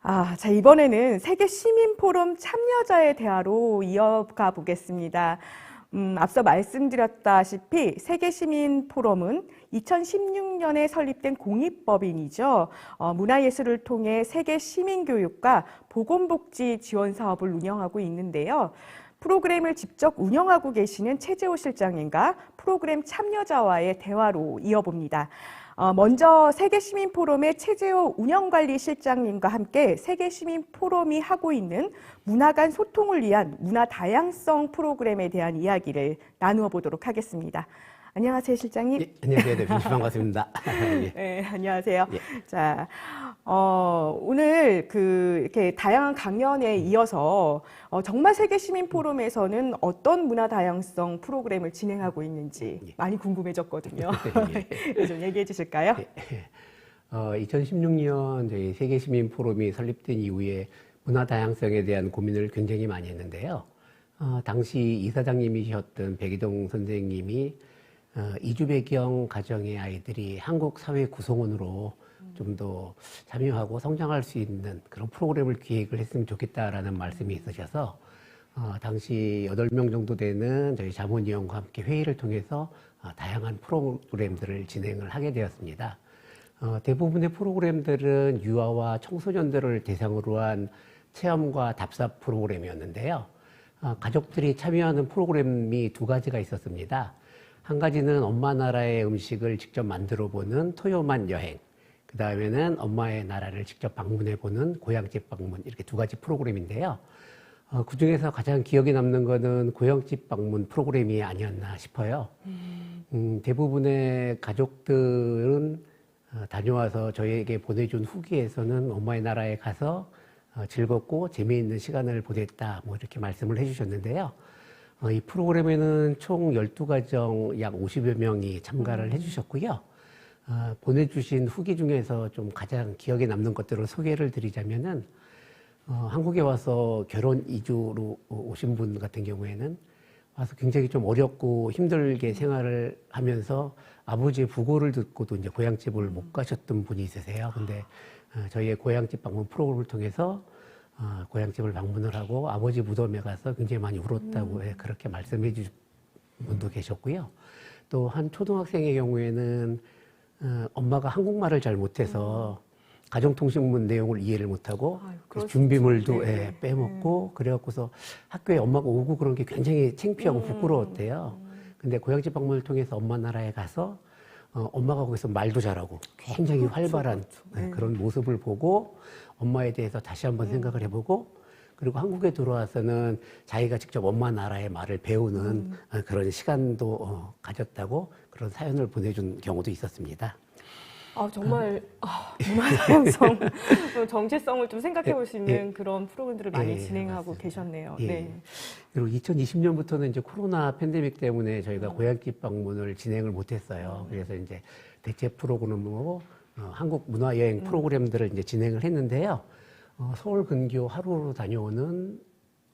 자, 이번에는 세계 시민 포럼 참여자의 대화로 이어가 보겠습니다. 앞서 말씀드렸다시피 세계 시민 포럼은 2016년에 설립된 공익법인이죠. 문화예술을 통해 세계 시민 교육과 보건복지 지원 사업을 운영하고 있는데요. 프로그램을 직접 운영하고 계시는 최재호 실장님과 프로그램 참여자와의 대화로 이어봅니다. 먼저 세계시민포럼의 최재호 운영관리실장님과 함께 세계시민포럼이 하고 있는 문화 간 소통을 위한 문화 다양성 프로그램에 대한 이야기를 나누어 보도록 하겠습니다. 안녕하세요, 실장님. 예, 안녕하세요, 대표님. 반갑습니다. 예. 네, 안녕하세요. 예. 자, 오늘 이렇게 다양한 강연에 이어서 정말 세계시민포럼에서는 어떤 문화 다양성 프로그램을 진행하고 있는지 많이 궁금해졌거든요. 좀 얘기해 주실까요? 2016년 저희 세계시민포럼이 설립된 이후에 문화 다양성에 대한 고민을 굉장히 많이 했는데요. 당시 이사장님이셨던 백이동 선생님이 이주 배경 가정의 아이들이 한국 사회 구성원으로 좀 더 참여하고 성장할 수 있는 그런 프로그램을 기획을 했으면 좋겠다라는 말씀이 있으셔서 당시 8명 정도 되는 저희 자문위원과 함께 회의를 통해서 다양한 프로그램들을 진행을 하게 되었습니다. 대부분의 프로그램들은 유아와 청소년들을 대상으로 한 체험과 답사 프로그램이었는데요. 가족들이 참여하는 프로그램이 두 가지가 있었습니다. 한 가지는 엄마 나라의 음식을 직접 만들어 보는 토요만 여행, 그 다음에는 엄마의 나라를 직접 방문해 보는 고향집 방문, 이렇게 두 가지 프로그램인데요. 그 중에서 가장 기억에 남는 거는 고향집 방문 프로그램이 아니었나 싶어요. 대부분의 가족들은 다녀와서 저희에게 보내준 후기에서는 엄마의 나라에 가서 즐겁고 재미있는 시간을 보냈다, 뭐 이렇게 말씀을 해주셨는데요. 이 프로그램에는 총 12가정 약 50여 명이 참가를 해주셨고요. 보내주신 후기 중에서 좀 가장 기억에 남는 것들을 소개를 드리자면은, 한국에 와서 결혼 이주로 오신 분 같은 경우에는 와서 굉장히 좀 어렵고 힘들게 생활을 하면서 아버지의 부고를 듣고도 이제 고향집을 못 가셨던 분이 있으세요. 근데 저희의 고향집 방문 프로그램을 통해서 고향집을 방문을 하고 아버지 무덤에 가서 굉장히 많이 울었다고 그렇게 말씀해 주신 분도 계셨고요. 또 한 초등학생의 경우에는 엄마가 한국말을 잘 못해서 가정통신문 내용을 이해를 못하고 준비물도 빼먹고 그래갖고서 학교에 엄마가 오고 그런 게 굉장히 창피하고 부끄러웠대요. 근데 고향집 방문을 통해서 엄마 나라에 가서 엄마가 거기서 말도 잘하고 굉장히 활발한 그런 모습을 보고 엄마에 대해서 다시 한번 생각을 해보고, 그리고 한국에 들어와서는 자기가 직접 엄마 나라의 말을 배우는 그런 시간도 가졌다고 그런 사연을 보내준 경우도 있었습니다. 정말 문화 다양성, 정체성을 좀 생각해 볼 수 있는 그런 프로그램들을 많이 진행하고 맞습니다. 계셨네요. 네. 그리고 2020년부터는 이제 코로나 팬데믹 때문에 저희가 고향집 방문을 진행을 못했어요. 그래서 이제 대체 프로그램으로 한국 문화여행 프로그램들을 이제 진행을 했는데요. 서울 근교 하루로 다녀오는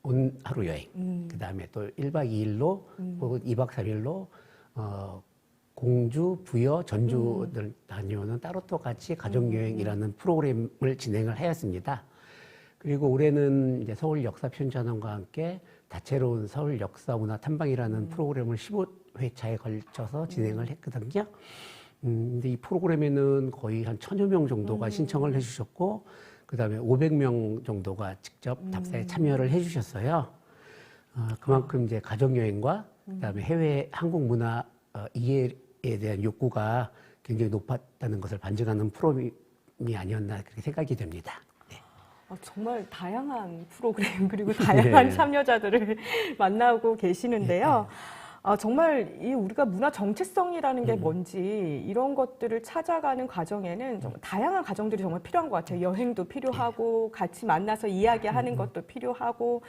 온 하루 여행, 그 다음에 또 1박 2일로 혹은 2박 3일로 공주, 부여, 전주를 다녀오는 따로 또 같이 가족여행이라는 프로그램을 진행을 하였습니다. 그리고 올해는 이제 서울역사편찬원과 함께 다채로운 서울 역사 문화 탐방이라는 프로그램을 15회차에 걸쳐서 진행을 했거든요. 근데 이 프로그램에는 거의 한 1000여 명 정도가 신청을 해주셨고, 그 다음에 500명 정도가 직접 답사에 참여를 해주셨어요. 그만큼 이제 가족여행과 그 다음에 해외 한국 문화 이해에 대한 욕구가 굉장히 높았다는 것을 반증하는 프로그램이 아니었나 그렇게 생각이 됩니다. 네. 정말 다양한 프로그램 그리고 다양한 참여자들을 만나고 계시는데요. 정말 우리가 문화 정체성이라는 게 뭔지 이런 것들을 찾아가는 과정에는 정말 다양한 과정들이 정말 필요한 것 같아요. 여행도 필요하고 같이 만나서 이야기하는 것도 필요하고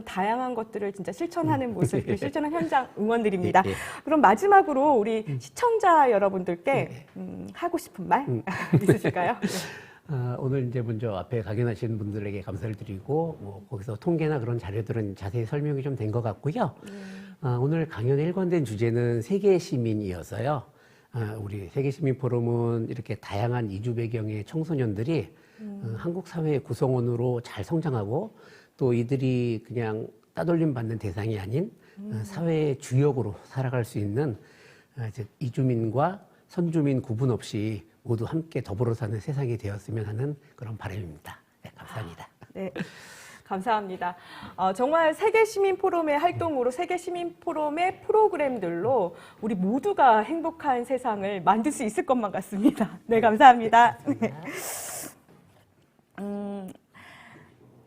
다양한 것들을 진짜 실천하는 모습, 실천한 현장 응원드립니다. 그럼 마지막으로 우리 시청자 여러분들께 하고 싶은 말 있으실까요? 오늘 이제 먼저 앞에 강연하신 분들에게 감사를 드리고, 뭐 거기서 통계나 그런 자료들은 자세히 설명이 좀 된 것 같고요. 오늘 강연에 일관된 주제는 세계 시민이어서요. 우리 세계시민포럼은 이렇게 다양한 이주 배경의 청소년들이 한국 사회의 구성원으로 잘 성장하고 또 이들이 그냥 따돌림 받는 대상이 아닌 사회의 주역으로 살아갈 수 있는 즉 이주민과 선주민 구분 없이 모두 함께 더불어 사는 세상이 되었으면 하는 그런 바람입니다. 네, 감사합니다. 네. 감사합니다. 정말 세계시민포럼의 활동으로 세계시민포럼의 프로그램들로 우리 모두가 행복한 세상을 만들 수 있을 것만 같습니다. 네, 감사합니다.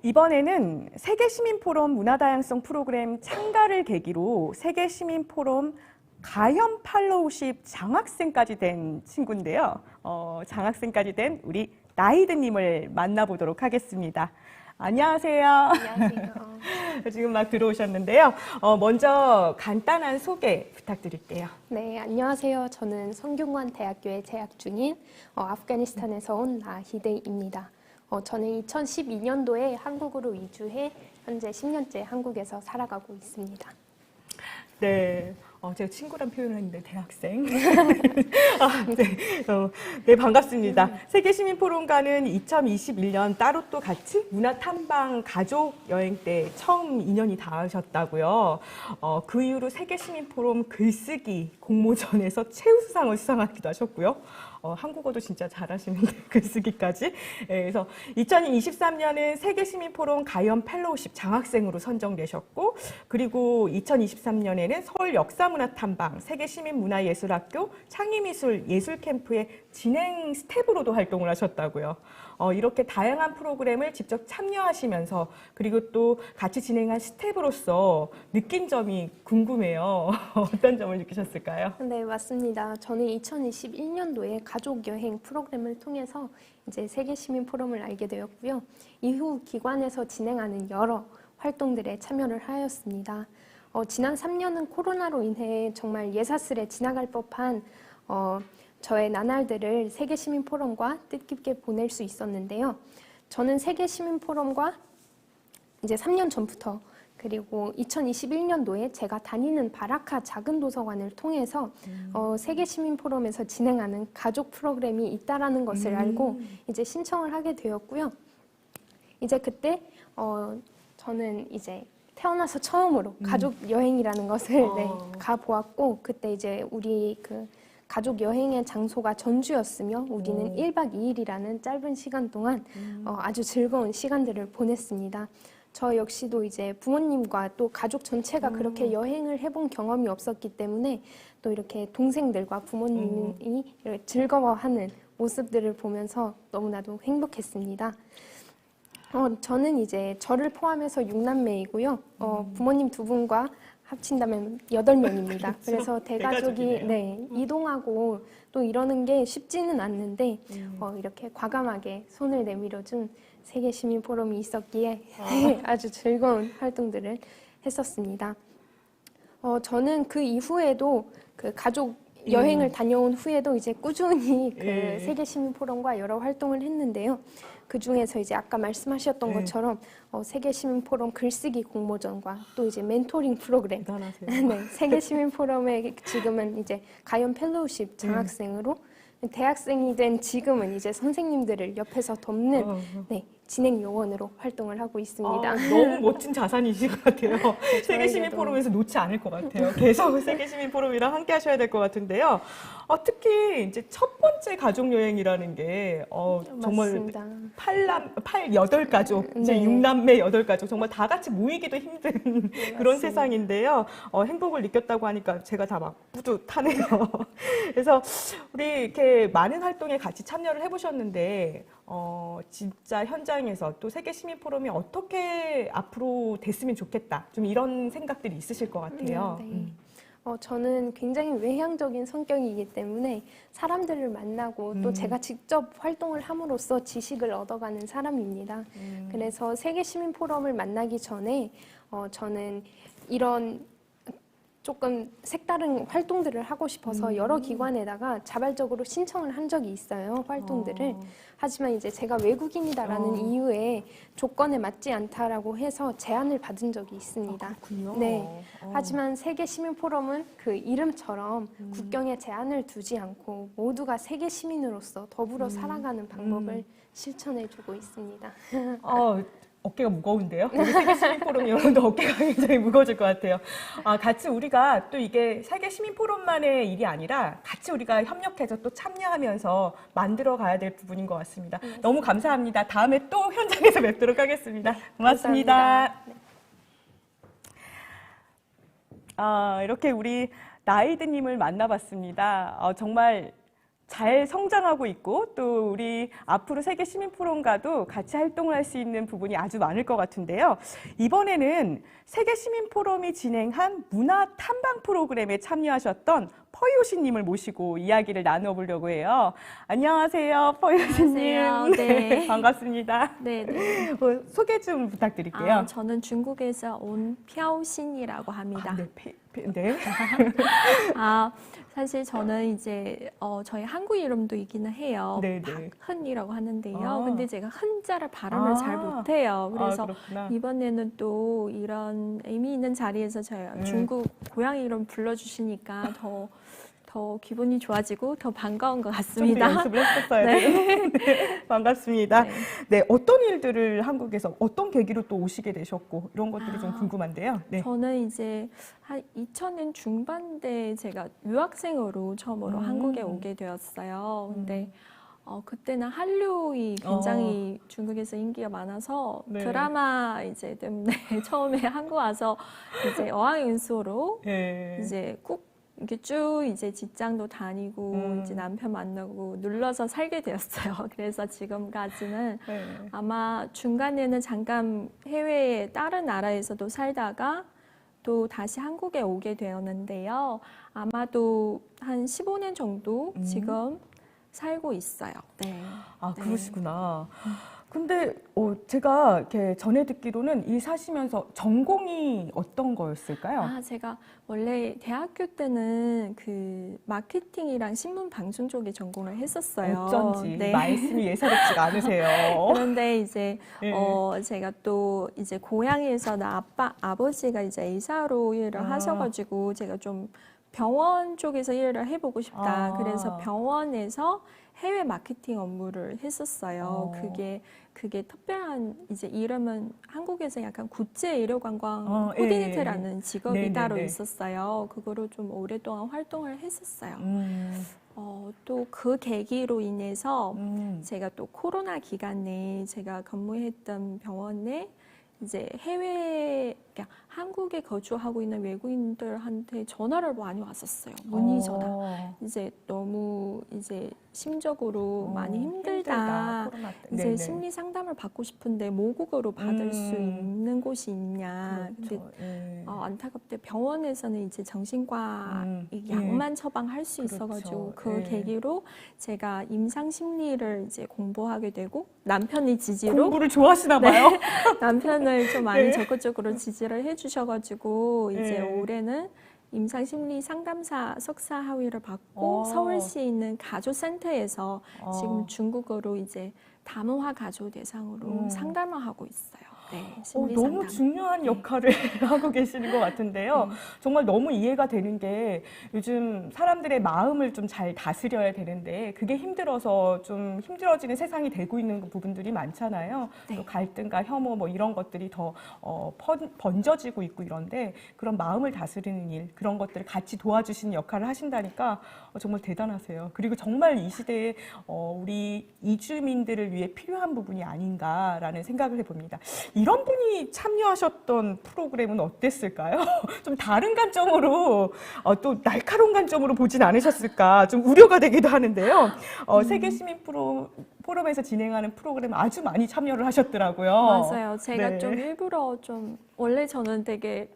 이번에는 세계시민포럼 문화다양성 프로그램 참가를 계기로 세계시민포럼 가연 팔로우십 장학생까지 된 친구인데요. 장학생까지 된 우리 나이드님을 만나보도록 하겠습니다. 안녕하세요. 안녕하세요. 지금 막 들어오셨는데요. 먼저 간단한 소개 부탁드릴게요. 네, 안녕하세요. 저는 성균관 대학교에 재학 중인 아프가니스탄에서 온 나히드입니다. 저는 2012년도에 한국으로 이주해 현재 10년째 한국에서 살아가고 있습니다. 네. 제가 친구란 표현을 했는데 대학생. 네, 반갑습니다. 세계시민포럼과는 2021년 따로 또 같이 문화탐방 가족 여행 때 처음 인연이 닿으셨다고요. 그 이후로 세계시민포럼 글쓰기 공모전에서 최우수상을 수상하기도 하셨고요. 한국어도 진짜 잘하시는데 글쓰기까지. 네, 그래서 2023년은 세계시민포럼 가연 펠로우십 장학생으로 선정되셨고, 그리고 2023년에는 서울 역사문화탐방 세계시민문화예술학교 창의미술 예술캠프의 진행 스텝으로도 활동을 하셨다고요. 이렇게 다양한 프로그램을 직접 참여하시면서 그리고 또 같이 진행한 스텝으로서 느낀 점이 궁금해요. 어떤 점을 느끼셨을까요? 네, 맞습니다. 저는 2021년도에 가족 여행 프로그램을 통해서 이제 세계시민포럼을 알게 되었고요. 이후 기관에서 진행하는 여러 활동들에 참여를 하였습니다. 지난 3년은 코로나로 인해 정말 예사슬에 지나갈 법한 저의 나날들을 세계시민포럼과 뜻깊게 보낼 수 있었는데요. 저는 세계시민포럼과 이제 3년 전부터 그리고 2021년도에 제가 다니는 바라카 작은 도서관을 통해서 세계시민포럼에서 진행하는 가족 프로그램이 있다라는 것을 알고 이제 신청을 하게 되었고요. 이제 그때 저는 이제 태어나서 처음으로 가족 여행이라는 것을 가보았고 그때 이제 우리 그 가족 여행의 장소가 전주였으며 우리는 1박 2일이라는 짧은 시간 동안 아주 즐거운 시간들을 보냈습니다. 저 역시도 이제 부모님과 또 가족 전체가 그렇게 여행을 해본 경험이 없었기 때문에 또 이렇게 동생들과 부모님이 이렇게 즐거워하는 모습들을 보면서 너무나도 행복했습니다. 저는 이제 저를 포함해서 6남매이고요. 부모님 2분과 합친다면 8명입니다. 그래서 대가족이 이동하고 또 이러는 게 쉽지는 않는데 이렇게 과감하게 손을 내밀어준 세계시민포럼이 있었기에 아주 즐거운 활동들을 했었습니다. 저는 그 이후에도 그 가족 여행을 다녀온 후에도 이제 꾸준히 그 세계시민포럼과 여러 활동을 했는데요. 그 중에서 이제 아까 말씀하셨던 것처럼 세계시민포럼 글쓰기 공모전과 또 이제 멘토링 프로그램, 세계시민포럼의 지금은 이제 가연 펠로우십 장학생으로 대학생이 된 지금은 이제 선생님들을 옆에서 돕는 진행 요원으로 활동을 하고 있습니다. 너무 멋진 자산이신 것 같아요. 세계시민포럼에서 놓지 않을 것 같아요. 계속 세계시민포럼이랑 함께 하셔야 될 것 같은데요. 특히 이제 첫 번째 가족 여행이라는 게 정말 8가족, 이제 6남매 8가족 정말 다 같이 모이기도 힘든 그런 세상인데요. 행복을 느꼈다고 하니까 제가 다 막 뿌듯하네요. 그래서 우리 이렇게 많은 활동에 같이 참여를 해보셨는데 진짜 현장에서 또 세계시민포럼이 어떻게 앞으로 됐으면 좋겠다. 좀 이런 생각들이 있으실 것 같아요. 저는 굉장히 외향적인 성격이기 때문에 사람들을 만나고 또 제가 직접 활동을 함으로써 지식을 얻어가는 사람입니다. 그래서 세계시민포럼을 만나기 전에 저는 이런 조금 색다른 활동들을 하고 싶어서 여러 기관에다가 자발적으로 신청을 한 적이 있어요, 활동들을. 하지만 이제 제가 외국인이다라는 이유에 조건에 맞지 않다라고 해서 제안을 받은 적이 있습니다. 그렇군요. 네. 하지만 세계 시민 포럼은 그 이름처럼 국경에 제한을 두지 않고 모두가 세계 시민으로서 더불어 살아가는 방법을 실천해주고 있습니다. 어깨가 무거운데요? 우리 세계 시민 포럼 여러분도 어깨가 굉장히 무거워질 것 같아요. 같이 우리가 또 이게 세계 시민 포럼만의 일이 아니라 같이 우리가 협력해서 또 참여하면서 만들어 가야 될 부분인 것 같습니다. 너무 감사합니다. 다음에 또 현장에서 뵙도록 하겠습니다. 고맙습니다. 감사합니다. 이렇게 우리 나이드님을 만나봤습니다. 정말 잘 성장하고 있고 또 우리 앞으로 세계 시민 포럼과도 같이 활동을 할 수 있는 부분이 아주 많을 것 같은데요. 이번에는 세계 시민 포럼이 진행한 문화 탐방 프로그램에 참여하셨던 퍼요시님을 모시고 이야기를 나눠보려고 해요. 안녕하세요, 퍼요시님. 안녕하세요. 네. 반갑습니다. 네. 소개 좀 부탁드릴게요. 저는 중국에서 온 펴오신이라고 합니다. 네. 사실 저는 이제 저희 한국 이름도 있기는 해요. 네네. 박흔이라고 하는데요. 근데 제가 흔자를 발음을 잘 못해요. 그래서 그렇구나. 이번에는 또 이런 의미 있는 자리에서 저희 중국 고향 이름 불러주시니까 더 기분이 좋아지고 더 반가운 것 좀 더 같습니다. 연습을 했었어요. 네. 네, 반갑습니다. 네. 네, 어떤 일들을 한국에서 어떤 계기로 또 오시게 되셨고 이런 것들이 좀 궁금한데요. 네. 저는 이제 한 2000년 중반대 제가 유학생으로 처음으로 한국에 오게 되었어요. 근데 그때는 한류이 굉장히 중국에서 인기가 많아서 네. 드라마 이제 때문에 처음에 한국 와서 이제 어학연수로 네. 이제 꼭 이렇게 쭉 이제 직장도 다니고 이제 남편 만나고 눌러서 살게 되었어요. 그래서 지금까지는 네. 아마 중간에는 잠깐 해외의 다른 나라에서도 살다가 또 다시 한국에 오게 되었는데요. 아마도 한 15년 정도 지금 살고 있어요. 네. 네. 그러시구나. 근데 제가 이렇게 전에 듣기로는 일 사시면서 전공이 어떤 거였을까요? 제가 원래 대학교 때는 그 마케팅이랑 신문 방송 쪽에 전공을 했었어요. 어쩐지 네. 말씀이 예사롭지가 않으세요. 그런데 이제 네. 제가 또 이제 고향에서 아버지가 이제 의사로 일을 하셔가지고 제가 좀 병원 쪽에서 일을 해보고 싶다. 그래서 병원에서 해외 마케팅 업무를 했었어요. 그게 특별한 이제 이름은 한국에서 약간 국제 의료관광 코디네이터라는 직업이 네네네. 따로 있었어요. 그거로 좀 오랫동안 활동을 했었어요. 또 그 계기로 인해서 제가 또 코로나 기간에 제가 근무했던 병원에 이제 그러니까 한국에 거주하고 있는 외국인들한테 전화를 많이 왔었어요. 문의 전화. 이제 너무 이제 심적으로 많이 힘들다. 코로나 때. 이제 네네. 심리 상담을 받고 싶은데 모국어로 받을 수 있는 곳이 있냐. 그렇죠. 근데 안타깝게 병원에서는 이제 정신과 이 약만 처방할 수 그렇죠. 있어가지고 그 계기로 제가 임상 심리를 이제 공부하게 되고 남편이 지지로 공부를 좋아하시나 봐요. 남편을 좀 많이 네. 적극적으로 지지를 해주셔가지고 이제 네. 올해는 임상심리 상담사 석사 학위를 받고 서울시에 있는 가조센터에서 지금 중국어로 이제 다문화 가조 대상으로 상담을 하고 있어요. 네, 심리 너무 상담. 중요한 역할을 하고 계시는 것 같은데요. 정말 너무 이해가 되는 게 요즘 사람들의 마음을 좀 잘 다스려야 되는데 그게 힘들어서 좀 힘들어지는 세상이 되고 있는 부분들이 많잖아요. 네. 또 갈등과 혐오 뭐 이런 것들이 더 번져지고 있고 이런데 그런 마음을 다스리는 일 그런 것들을 같이 도와주시는 역할을 하신다니까 정말 대단하세요. 그리고 정말 이 시대에 우리 이주민들을 위해 필요한 부분이 아닌가라는 생각을 해봅니다. 이런 분이 참여하셨던 프로그램은 어땠을까요? 좀 다른 관점으로 또 날카로운 관점으로 보진 않으셨을까 좀 우려가 되기도 하는데요. 세계 시민 포럼에서 진행하는 프로그램 아주 많이 참여를 하셨더라고요. 맞아요. 제가 네. 좀 일부러 좀 원래 저는 되게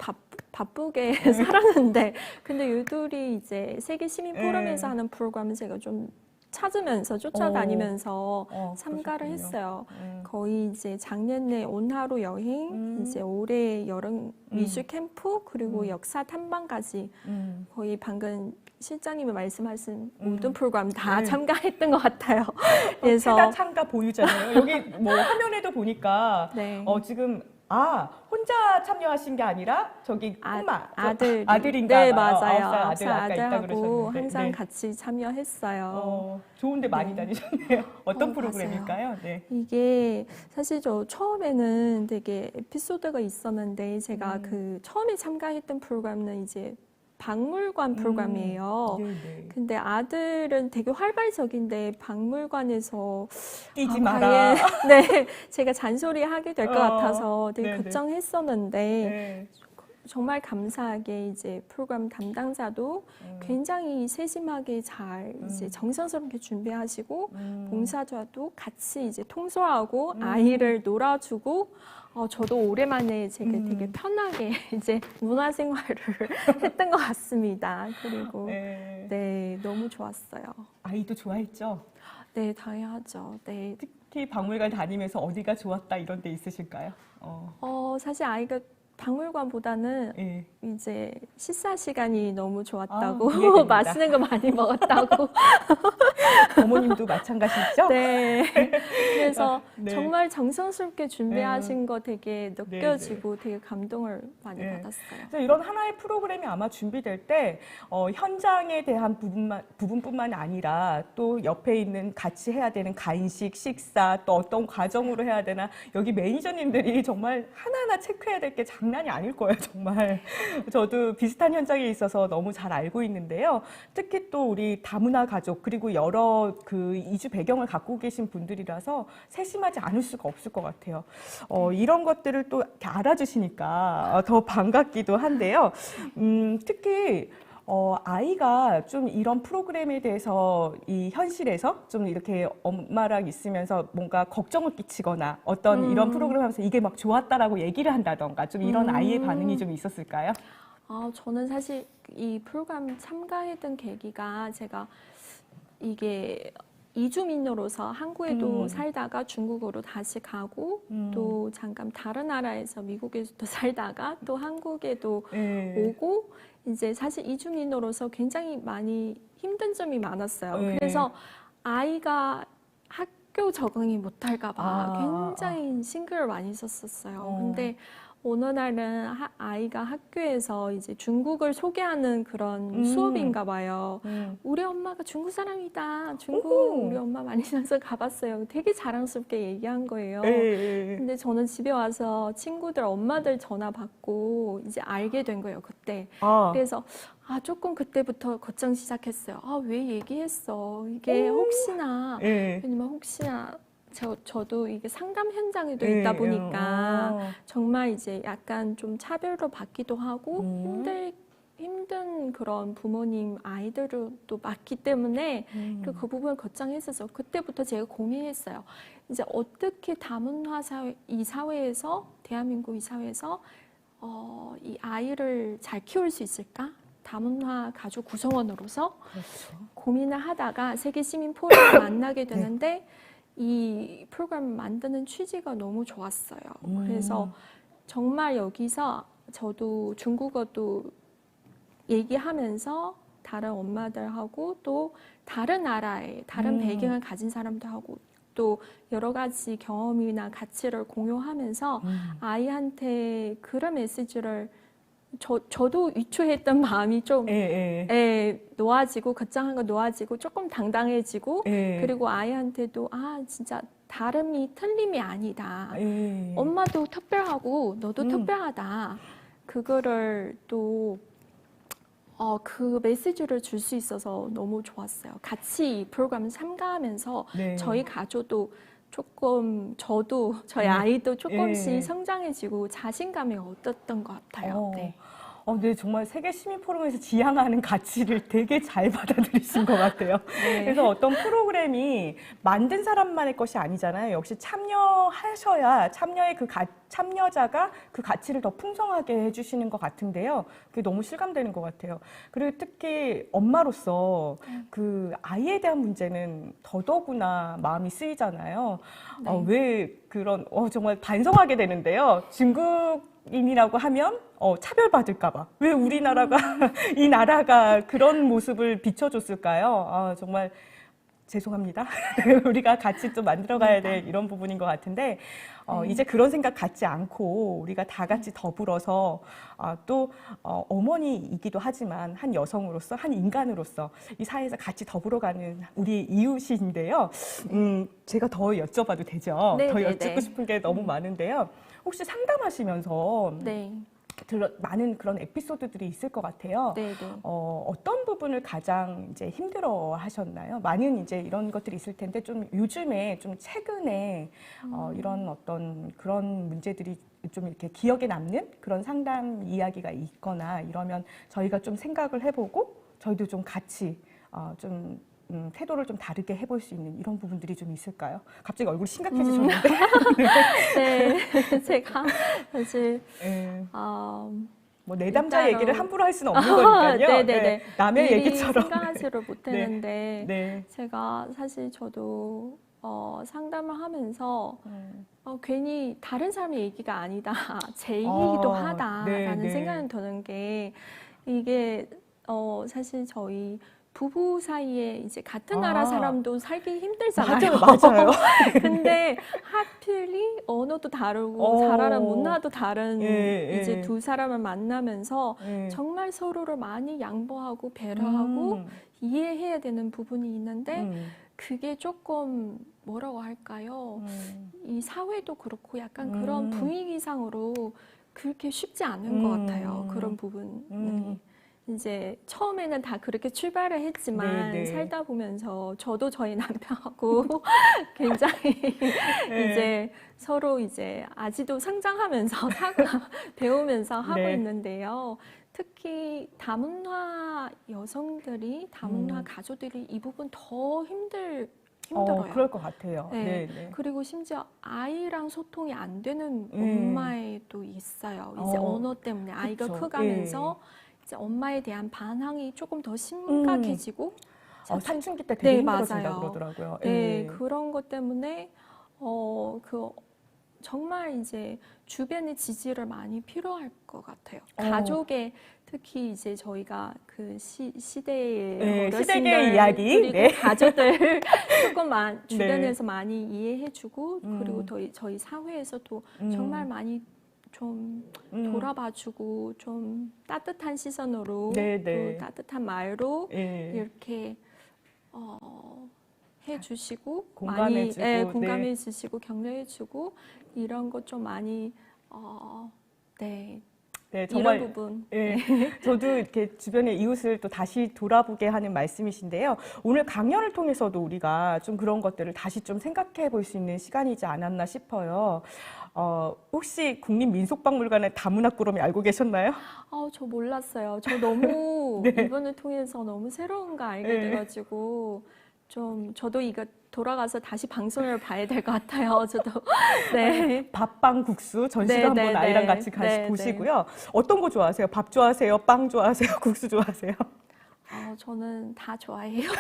바쁘게 살았는데 근데 유들이 이제 세계 시민 포럼에서 하는 프로그램은 제가 좀 찾으면서 쫓아다니면서 참가를 그러셨군요. 했어요. 거의 이제 작년에 온하루 여행, 이제 올해 여름 미술 캠프, 그리고 역사 탐방까지 거의 방금 실장님이 말씀하신 모든 프로그램 다 네. 참가했던 것 같아요. 그래서 최다 참가 보유자네요. 여기 뭐 화면에도 보니까 네. 지금 혼자 참여하신 게 아니라 저기 꼬마 아들인가 네, 봐요. 맞아요. 9살 아들 아까 있다 아들하고 그러셨는데. 항상 네. 같이 참여했어요. 좋은데 많이 네. 다니셨네요. 어떤 맞아요. 프로그램일까요? 네. 이게 사실 저 처음에는 되게 에피소드가 있었는데 제가 그 처음에 참가했던 프로그램은 이제 박물관 프로그램이에요. 네네. 근데 아들은 되게 활발적인데 박물관에서 뛰지 마라. 과연 네, 제가 잔소리하게 될 것 같아서 되게 네네. 걱정했었는데 네. 정말 감사하게 이제 프로그램 담당자도 굉장히 세심하게 잘 이제 정성스럽게 준비하시고 봉사자도 같이 이제 통솔하고 아이를 놀아주고 저도 오랜만에 되게 편하게 이제 문화생활을 했던 것 같습니다. 그리고 네. 네, 너무 좋았어요. 아이도 좋아했죠? 네, 당연하죠. 네. 특히 박물관 다니면서 어디가 좋았다 이런 데 있으실까요? 사실 아이가 박물관보다는 예. 이제 식사 시간이 너무 좋았다고 이해됩니다. 맛있는 거 많이 먹었다고 어머님도 마찬가지죠? 네. 그래서 네. 정말 정성스럽게 준비하신 거 되게 네, 느껴지고 되게 감동을 많이 네. 받았어요. 그래서 이런 하나의 프로그램이 아마 준비될 때 현장에 대한 부분뿐만 아니라 또 옆에 있는 같이 해야 되는 간식, 식사, 또 어떤 과정으로 해야 되나 여기 매니저님들이 정말 하나하나 체크해야 될 게 장난이 아닐 거예요, 정말. 저도 비슷한 현장에 있어서 너무 잘 알고 있는데요. 특히 또 우리 다문화 가족 그리고 여러 그 이주 배경을 갖고 계신 분들이라서 세심하지 않을 수가 없을 것 같아요. 이런 것들을 또 이렇게 알아주시니까 더 반갑기도 한데요. 특히 아이가 좀 이런 프로그램에 대해서 이 현실에서 좀 이렇게 엄마랑 있으면서 뭔가 걱정을 끼치거나 어떤 이런 프로그램 하면서 이게 막 좋았다라고 얘기를 한다던가 좀 이런 아이의 반응이 좀 있었을까요? 저는 사실 이 프로그램 참가했던 계기가 제가 이게 이주민으로서 한국에도 살다가 중국으로 다시 가고 또 잠깐 다른 나라에서 미국에서도 살다가 또 한국에도 오고 이제 사실 이주민으로서 굉장히 많이 힘든 점이 많았어요. 그래서 아이가 학교 적응이 못할까 봐 굉장히 신경을 많이 썼었어요. 근데 어느 날은 아이가 학교에서 이제 중국을 소개하는 그런 수업인가 봐요. 우리 엄마가 중국 사람이다. 중국 우리 엄마 많이 가서 가봤어요. 되게 자랑스럽게 얘기한 거예요. 근데 저는 집에 와서 친구들 엄마들 전화 받고 이제 알게 된 거예요, 그때. 그래서 조금 그때부터 걱정 시작했어요. 왜 얘기했어? 이게 혹시나 왜냐면 혹시나 저도 이게 상담 현장에도 있다 보니까 정말 이제 약간 좀 차별로 받기도 하고 힘든 그런 부모님 아이들도 또 많기 때문에 그 부분을 걱정했어서 그때부터 제가 고민했어요. 이제 어떻게 다문화 사회, 이 사회에서 대한민국 이 사회에서 이 아이를 잘 키울 수 있을까? 다문화 가족 구성원으로서 고민을 하다가 세계 시민 포럼을 만나게 되는데 이 프로그램 만드는 취지가 너무 좋았어요. 그래서 정말 여기서 저도 중국어도 얘기하면서 다른 엄마들하고 또 다른 나라의 다른 배경을 가진 사람들하고 또 여러 가지 경험이나 가치를 공유하면서 아이한테 그런 메시지를 저도 유추했던 마음이 좀 놓아지고 걱정한 거 놓아지고 조금 당당해지고 그리고 아이한테도 진짜 다름이 틀림이 아니다. 엄마도 특별하고 너도 특별하다. 그거를 또 그 메시지를 줄 수 있어서 너무 좋았어요. 같이 이 프로그램 참가하면서 저희 가족도 조금 저도 저희 아이도 조금씩 성장해지고 자신감이 얻었던 것 같아요. 네. 네, 정말 세계 시민 포럼에서 지향하는 가치를 되게 잘 받아들이신 것 같아요. 네. 그래서 어떤 프로그램이 만든 사람만의 것이 아니잖아요. 역시 참여하셔야 참여자가 그 가치를 더 풍성하게 해주시는 것 같은데요. 그게 너무 실감되는 것 같아요. 그리고 특히 엄마로서 그 아이에 대한 문제는 더더구나 마음이 쓰이잖아요. 네. 왜 그런 정말 반성하게 되는데요. 중국인이라고 하면 차별받을까봐 왜 우리나라가 이 나라가 그런 모습을 비춰줬을까요? 정말 죄송합니다. 우리가 같이 좀 만들어가야 될 이런 부분인 것 같은데 이제 그런 생각 갖지 않고 우리가 다 같이 더불어서 또 어머니이기도 하지만 한 여성으로서 한 인간으로서 이 사회에서 같이 더불어가는 우리 이웃인데요. 제가 더 여쭤봐도 되죠? 네, 더 네, 여쭙고 네. 싶은 게 너무 많은데요. 혹시 상담하시면서 네. 많은 그런 에피소드들이 있을 것 같아요. 네, 네. 어떤 부분을 가장 이제 힘들어 하셨나요? 많은 이제 이런 것들이 있을 텐데 좀 요즘에 좀 최근에 이런 어떤 그런 문제들이 좀 이렇게 기억에 남는 그런 상담 이야기가 있거나 이러면 저희가 좀 생각을 해보고 저희도 좀 같이 좀 태도를 좀 다르게 해볼 수 있는 이런 부분들이 좀 있을까요? 갑자기 얼굴이 심각해지셨는데. 네, 제가 사실 네. 뭐 내담자 일단은- 얘기를 함부로 할 수는 없는 거니까요. 네네네. 네, 남의 미리 얘기처럼. 생각하지를 못했는데 네. 제가 사실 저도 상담을 하면서 음. 괜히 다른 사람의 얘기가 아니다, 제 얘기이기도 네, 하다라는 네. 생각이 드는 게 이게 사실 저희 부부 사이에 이제 같은 나라 사람도 살기 힘들잖아요. 맞아요. 근데 하필이 언어도 다르고 잘하는 문화도 다른 예, 이제 예. 두 사람을 만나면서 예. 정말 서로를 많이 양보하고 배려하고 이해해야 되는 부분이 있는데 그게 조금 뭐라고 할까요? 이 사회도 그렇고 약간 그런 분위기상으로 그렇게 쉽지 않은 것 같아요. 그런 부분이. 이제 처음에는 다 그렇게 출발을 했지만 네, 네. 살다 보면서 저도 저희 남편하고 굉장히 네. 이제 서로 이제 아직도 성장하면서 배우면서 하고 네. 있는데요. 특히 다문화 여성들이, 다문화 가족들이 이 부분 더 힘들어요. 그럴 것 같아요. 네. 네, 네. 그리고 심지어 아이랑 소통이 안 되는 엄마도 있어요. 이제 언어 때문에 아이가 그쵸. 커가면서 이제 엄마에 대한 반항이 조금 더 심각해지고 사춘기 때 되게 네, 힘들어진다 맞아요. 그러더라고요. 네, 예. 그런 것 때문에 정말 이제 주변의 지지를 많이 필요할 것 같아요. 가족의 특히 이제 저희가 그 시대의 네, 어르신들 시대의 이야기. 그리고 네. 가족들 조금 주변에서 많이 이해해주고 그리고 저희 사회에서도 정말 많이 좀 돌아봐주고 좀 따뜻한 시선으로 네, 네. 또 따뜻한 말로 예. 이렇게 해주시고 공감해주고, 많이 네. 공감해주시고 격려해주고 이런 것 좀 많이 네, 네, 정말 이런 부분 예, 저도 이렇게 주변의 이웃을 또 다시 돌아보게 하는 말씀이신데요. 오늘 강연을 통해서도 우리가 좀 그런 것들을 다시 좀 생각해 볼 수 있는 시간이지 않았나 싶어요. 혹시 국립민속박물관의 다문화 꾸러미 알고 계셨나요? 저 몰랐어요. 저 너무 네. 이번을 통해서 너무 새로운 거 알게 네. 돼가지고 좀 저도 이거 돌아가서 다시 방송을 봐야 될 것 같아요. 저도 네. 밥빵 국수 전시도 네, 한번 네, 아이랑 네. 같이 네, 보시고요. 어떤 거 좋아하세요? 밥 좋아하세요? 빵 좋아하세요? 국수 좋아하세요? 저는 다 좋아해요.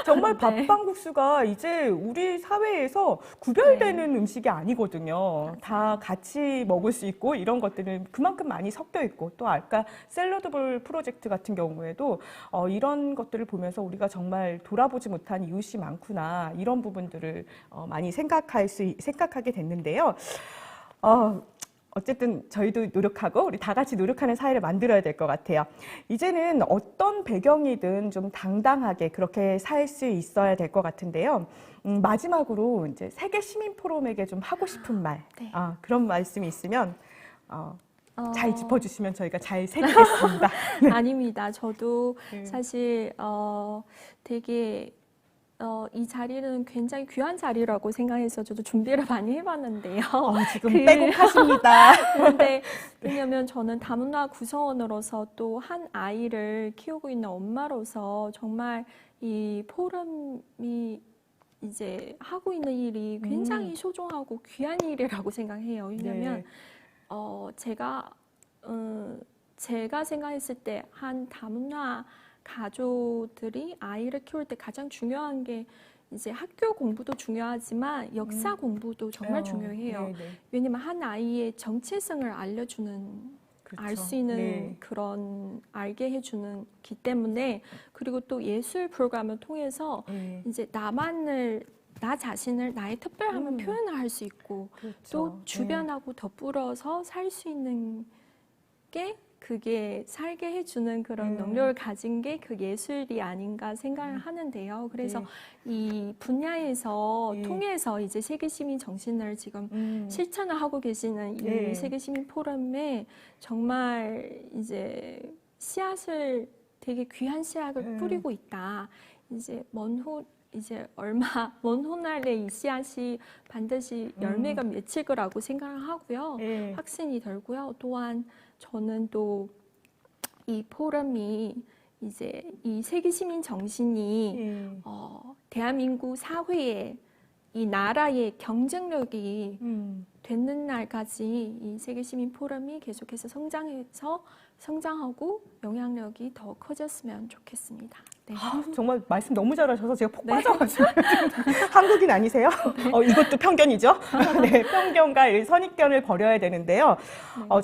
정말 네. 밥빵국수가 이제 우리 사회에서 구별되는 음식이 아니거든요. 다 같이 먹을 수 있고 이런 것들은 그만큼 많이 섞여 있고 또 아까 샐러드볼 프로젝트 같은 경우에도 이런 것들을 보면서 우리가 정말 돌아보지 못한 이웃이 많구나 이런 부분들을 많이 생각하게 됐는데요. 어쨌든 저희도 노력하고 우리 다 같이 노력하는 사회를 만들어야 될 것 같아요. 이제는 어떤 배경이든 좀 당당하게 그렇게 살 수 있어야 될 것 같은데요. 마지막으로 이제 세계 시민 포럼에게 좀 하고 싶은 말, 네. 그런 말씀이 있으면 잘 짚어주시면 저희가 잘 새기겠습니다. 아닙니다. 저도 네. 사실 되게 이 자리는 굉장히 귀한 자리라고 생각해서 저도 준비를 많이 해봤는데요. 지금 빼곡하십니다. 그런데 왜냐면 저는 다문화 구성원으로서 또 한 아이를 키우고 있는 엄마로서 정말 이 포럼이 이제 하고 있는 일이 굉장히 소중하고 귀한 일이라고 생각해요. 왜냐면 네. 제가 생각했을 때 한 다문화 가족들이 아이를 키울 때 가장 중요한 게 이제 학교 공부도 중요하지만 역사 공부도 정말 중요해요. 네, 네. 왜냐면 한 아이의 정체성을 알려주는 그렇죠. 알 수 있는 네. 그런 알게 해주는 기 때문에 그리고 또 예술 프로그램을 통해서 네. 이제 나 자신을 나의 특별함을 표현을 할 수 있고 그렇죠. 또 주변하고 더불어서 살 수 있는 게 그게 살게 해주는 그런 능력을 가진 게 그 예술이 아닌가 생각을 하는데요. 그래서 이 분야에서 통해서 이제 세계시민 정신을 지금 실천을 하고 계시는 이 세계시민 포럼에 정말 이제 씨앗을 되게 귀한 씨앗을 뿌리고 있다. 이제 먼 훗날에 이 씨앗이 반드시 열매가 맺힐 거라고 생각을 하고요. 확신이 들고요. 또한 저는 또 이 포럼이 이제 이 세계시민 정신이 대한민국 사회에 이 나라의 경쟁력이 되는 날까지 이 세계시민 포럼이 계속해서 성장하고 영향력이 더 커졌으면 좋겠습니다. 네. 정말 말씀 너무 잘하셔서 제가 폭 빠져가지고 한국인 아니세요? 이것도 편견이죠. 네, 편견과 이 선입견을 버려야 되는데요.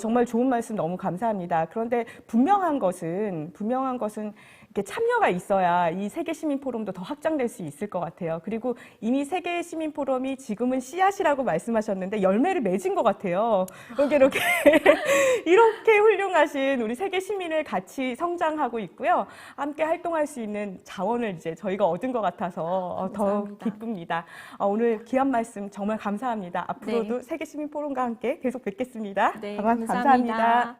정말 좋은 말씀 너무 감사합니다. 그런데 분명한 것은 이렇게 참여가 있어야 이 세계시민 포럼도 더 확장될 수 있을 것 같아요. 그리고 이미 세계시민 포럼이 지금은 씨앗이라고 말씀하셨는데 열매를 맺은 것 같아요. 이렇게 이렇게 훌륭하신 우리 세계시민을 같이 성장하고 있고요. 함께 활동할 수 있는 자원을 이제 저희가 얻은 것 같아서 더 기쁩니다. 오늘 귀한 말씀 정말 감사합니다. 앞으로도 세계시민 포럼과 함께 계속 뵙겠습니다. 네, 감사합니다.